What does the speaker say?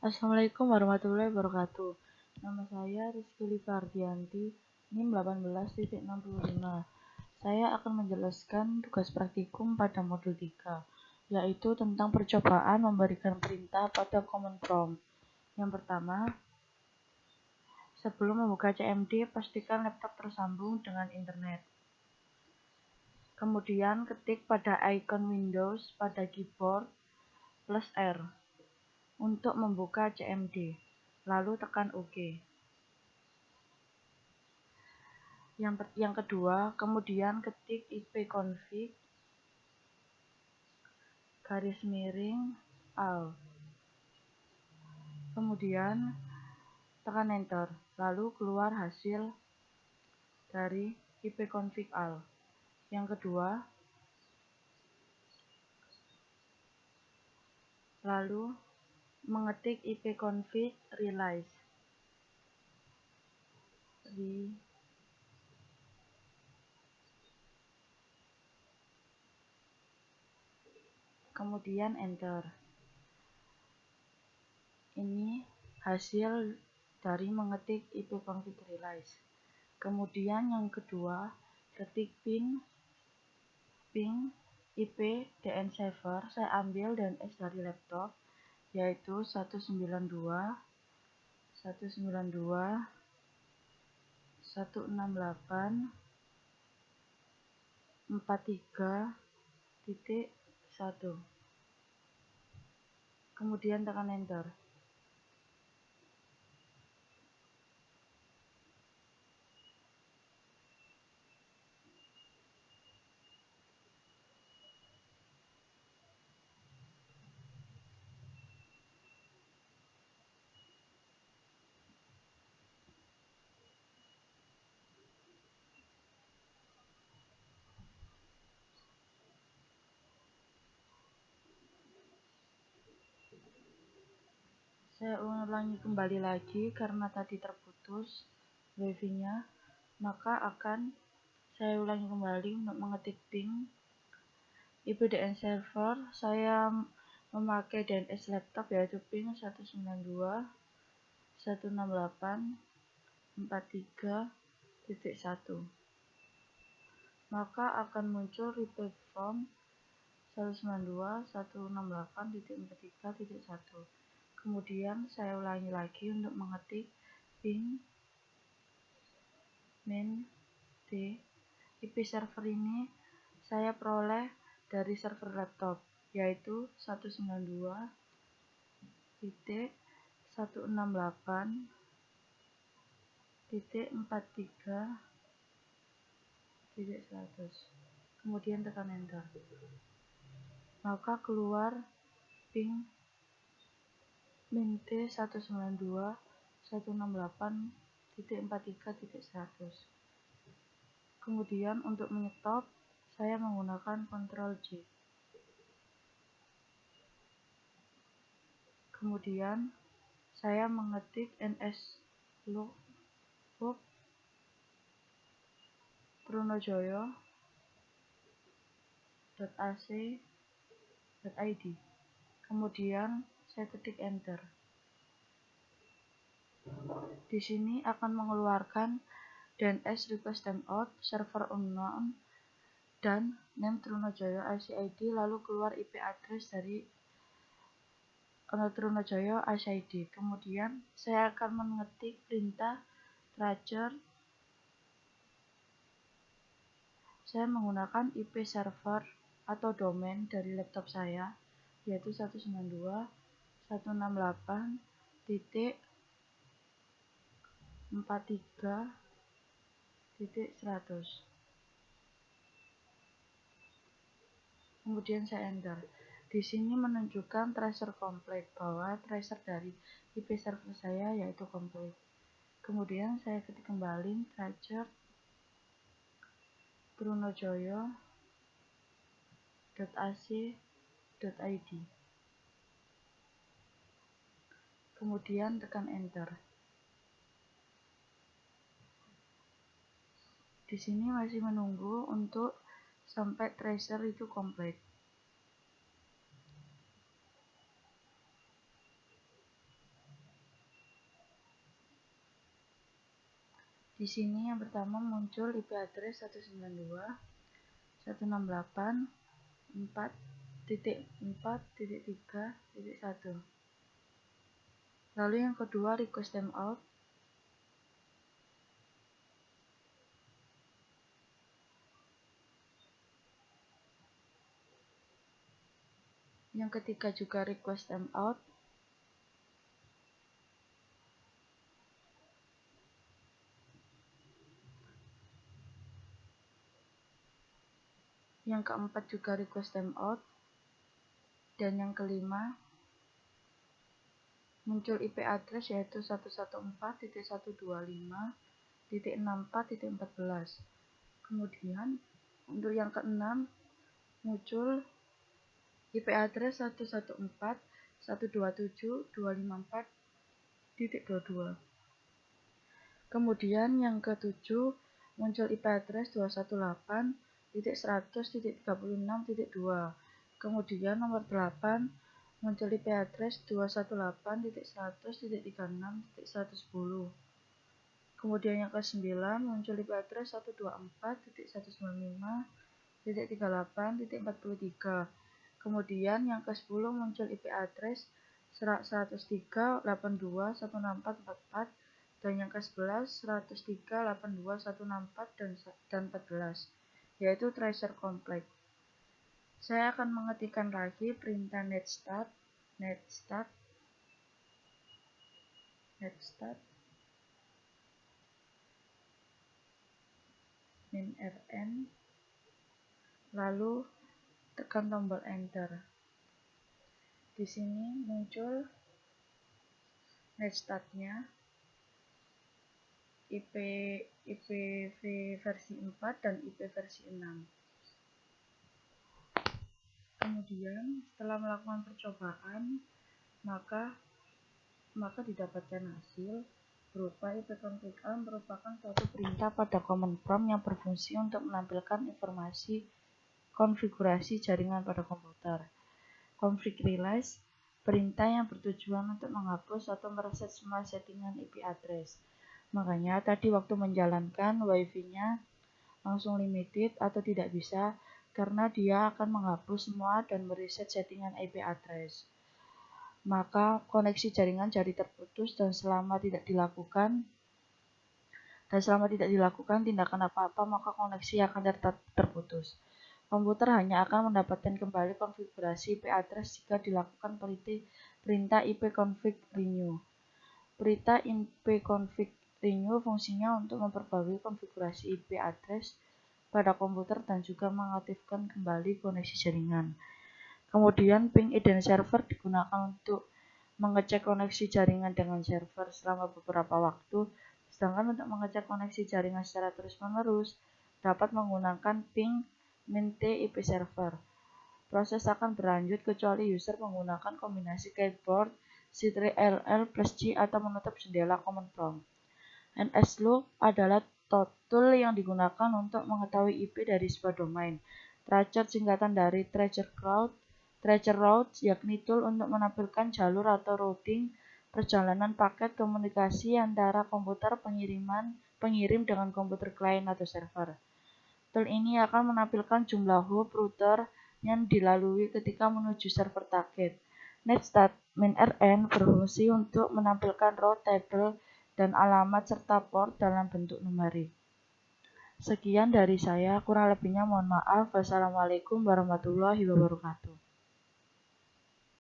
Assalamualaikum warahmatullahi wabarakatuh. Nama saya Rizky Livardianti, NIM 18.65. Saya akan menjelaskan tugas praktikum pada modul 3, yaitu tentang percobaan memberikan perintah pada command prompt. Yang pertama, sebelum membuka CMD, pastikan laptop tersambung dengan internet. Kemudian ketik pada icon Windows pada keyboard +R untuk membuka CMD, lalu tekan OK. Yang kedua, kemudian ketik ipconfig _al. Kemudian tekan enter, lalu keluar hasil dari ipconfig al. Yang kedua, lalu mengetik ipconfig realize. Kemudian enter. Ini hasil dari mengetik ipconfig realize. Kemudian yang kedua, ketik ping ip dn server. Saya ambil DNS dari laptop, yaitu 192.168.43.1. Kemudian tekan enter. Saya ulangi kembali lagi karena tadi terputus wifi-nya, maka akan saya ulangi kembali untuk mengetik ping ip dn server. Saya memakai DNS laptop, yaitu ping 192.168.43.1. Maka akan muncul repeat from 192.168.43.1. Kemudian saya ulangi lagi untuk mengetik ping main d. IP server ini saya peroleh dari server laptop, yaitu 192.168.43.100. Kemudian tekan enter, maka keluar ping mint 192.168.43.100. Kemudian untuk menyetop, saya menggunakan Ctrl J. Kemudian saya mengetik nslookup trunojoyo.ac.id. Kemudian saya ketik enter. Di sini akan mengeluarkan DNS request timeout, server unknown, dan name Trunojoyo IC/ID, lalu keluar IP address dari Trunojoyo IC/ID. Kemudian saya akan mengetik perintah tracer. Saya menggunakan IP server atau domain dari laptop saya, yaitu 192.168.43.100. Kemudian saya enter. Di sini menunjukkan tracer komplit, bahwa tracer dari IP server saya yaitu komplit. Kemudian saya ketik kembali tracer trunojoyo.ac.id. Kemudian tekan enter. Di sini masih menunggu untuk sampai tracer itu komplit. Di sini yang pertama muncul IP address 192.168.4.4.3.1. Lalu yang kedua request timeout. Yang ketiga juga request timeout. Yang keempat juga request timeout. Dan yang kelima muncul IP address yaitu 114.125.64.14. Kemudian untuk yang keenam muncul IP address 114.127.254.22. Kemudian yang ketujuh muncul IP address 218.100.36.2. Kemudian nomor 8 muncul IP address 218.100.36.110. Kemudian yang ke-9 muncul IP address 124.195.38.43. Kemudian yang ke-10 muncul IP address 103.82.164.44 dan yang ke-11 103.82.164 dan 14, yaitu tracer complex. Saya akan mengetikkan lagi perintah netstart minrn, lalu tekan tombol enter. Di sini muncul netstart-nya, IP versi 4 dan IP versi 6. Kemudian setelah melakukan percobaan maka didapatkan hasil berupa ipconfig A merupakan suatu perintah pada command prompt yang berfungsi untuk menampilkan informasi konfigurasi jaringan pada komputer. Config release, perintah yang bertujuan untuk menghapus atau mereset semua settingan IP address. Makanya tadi waktu menjalankan wifi-nya langsung limited atau tidak bisa karena dia akan menghapus semua dan mereset settingan IP address. Maka koneksi jaringan jadi terputus dan selama tidak dilakukan tindakan apa-apa maka koneksi akan tetap terputus. Komputer hanya akan mendapatkan kembali konfigurasi IP address jika dilakukan perintah ipconfig renew. Perintah ipconfig renew fungsinya untuk memperbarui konfigurasi IP address pada komputer dan juga mengaktifkan kembali koneksi jaringan. Kemudian ping ident server digunakan untuk mengecek koneksi jaringan dengan server selama beberapa waktu, sedangkan untuk mengecek koneksi jaringan secara terus-menerus dapat menggunakan ping mint IP server. Proses akan berlanjut kecuali user menggunakan kombinasi keyboard Ctrl+G atau menutup jendela command prompt. NSLOOK adalah tool yang digunakan untuk mengetahui IP dari sebuah domain. Tracer singkatan dari Tracer routes yakni tool untuk menampilkan jalur atau routing perjalanan paket komunikasi antara komputer pengirim dengan komputer klien atau server. Tool ini akan menampilkan jumlah hop router yang dilalui ketika menuju server target. Netstart minrn berfungsi untuk menampilkan route table dan alamat serta port dalam bentuk numerik. Sekian dari saya, kurang lebihnya mohon maaf. Wassalamualaikum warahmatullahi wabarakatuh.